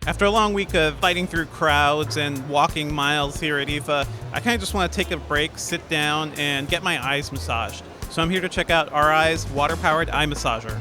After a long week of fighting through crowds and walking miles here at IFA, I kind of just want to take a break, sit down, and get my eyes massaged. So I'm here to check out Aurai's water-powered eye massager.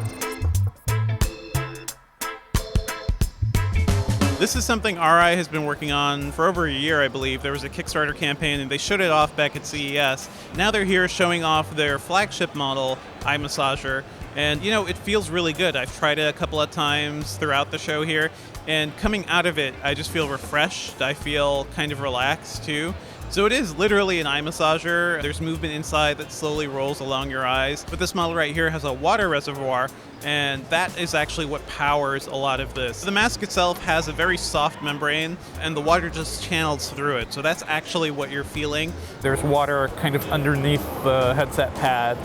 This is something Aurai has been working on for over a year, I believe. There was a Kickstarter campaign and they showed it off back at CES. Now they're here showing off their flagship model eye massager. And it feels really good. I've tried it a couple of times throughout the show here, and coming out of it, I just feel refreshed. I feel kind of relaxed too. So it is literally an eye massager. There's movement inside that slowly rolls along your eyes. But this model right here has a water reservoir, and that is actually what powers a lot of this. The mask itself has a very soft membrane, and the water just channels through it. So that's actually what you're feeling. There's water kind of underneath the headset pad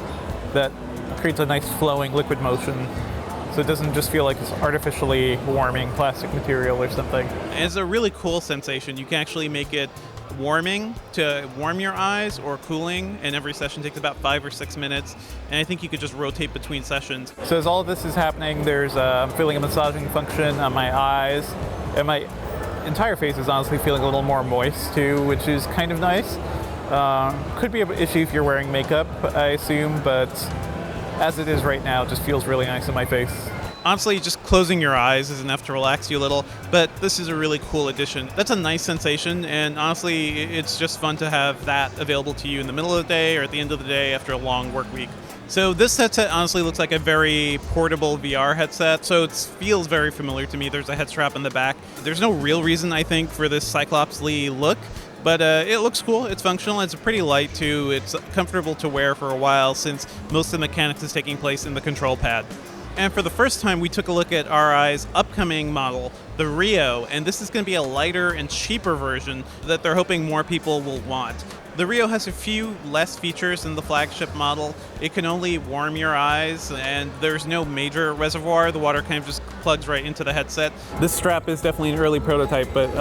that creates a nice flowing liquid motion, so it doesn't just feel like it's artificially warming plastic material or something. And it's a really cool sensation. You can actually make it warming to warm your eyes or cooling, and every session takes about 5 or 6 minutes, and I think you could just rotate between sessions. So as all of this is happening, I'm feeling a massaging function on my eyes, and my entire face is honestly feeling a little more moist too, which is kind of nice. Could be an issue if you're wearing makeup, I assume, but as it is right now, it just feels really nice on my face. Honestly, just closing your eyes is enough to relax you a little, but this is a really cool addition. That's a nice sensation, and honestly, it's just fun to have that available to you in the middle of the day or at the end of the day after a long work week. So this headset honestly looks like a very portable VR headset, so it feels very familiar to me. There's a head strap in the back. There's no real reason, I think, for this Cyclops-Lee look, but it looks cool, it's functional, it's pretty light too, it's comfortable to wear for a while since most of the mechanics is taking place in the control pad. And for the first time, we took a look at Aurai's upcoming model, the Rio, and this is going to be a lighter and cheaper version that they're hoping more people will want. The Rio has a few less features than the flagship model. It can only warm your eyes, and there's no major reservoir. The water kind of just plugs right into the headset. This strap is definitely an early prototype, but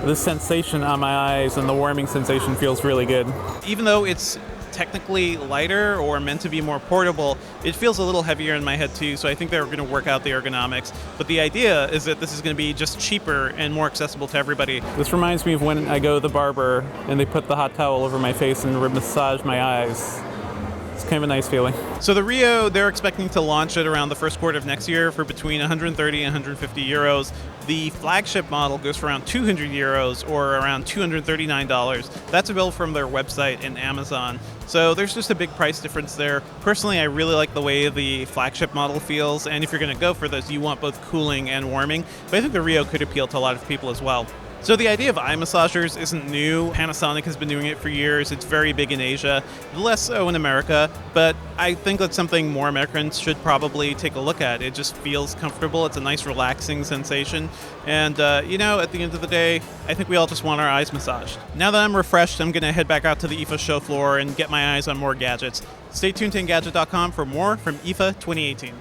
the sensation on my eyes and the warming sensation feels really good. Even though it's technically lighter or meant to be more portable, it feels a little heavier in my head too, so I think they're going to work out the ergonomics. But the idea is that this is going to be just cheaper and more accessible to everybody. This reminds me of when I go to the barber and they put the hot towel over my face and massage my eyes. It's kind of a nice feeling. So the Rio, they're expecting to launch it around the first quarter of next year for between 130 and 150 euros. The flagship model goes for around 200 euros or around $239. That's available from their website and Amazon. So there's just a big price difference there. Personally, I really like the way the flagship model feels, and if you're going to go for this, you want both cooling and warming. But I think the Rio could appeal to a lot of people as well. So the idea of eye massagers isn't new. Panasonic has been doing it for years. It's very big in Asia, less so in America, but I think that's something more Americans should probably take a look at. It just feels comfortable. It's a nice relaxing sensation. And, at the end of the day, I think we all just want our eyes massaged. Now that I'm refreshed, I'm going to head back out to the IFA show floor and get my eyes on more gadgets. Stay tuned to Engadget.com for more from IFA 2018.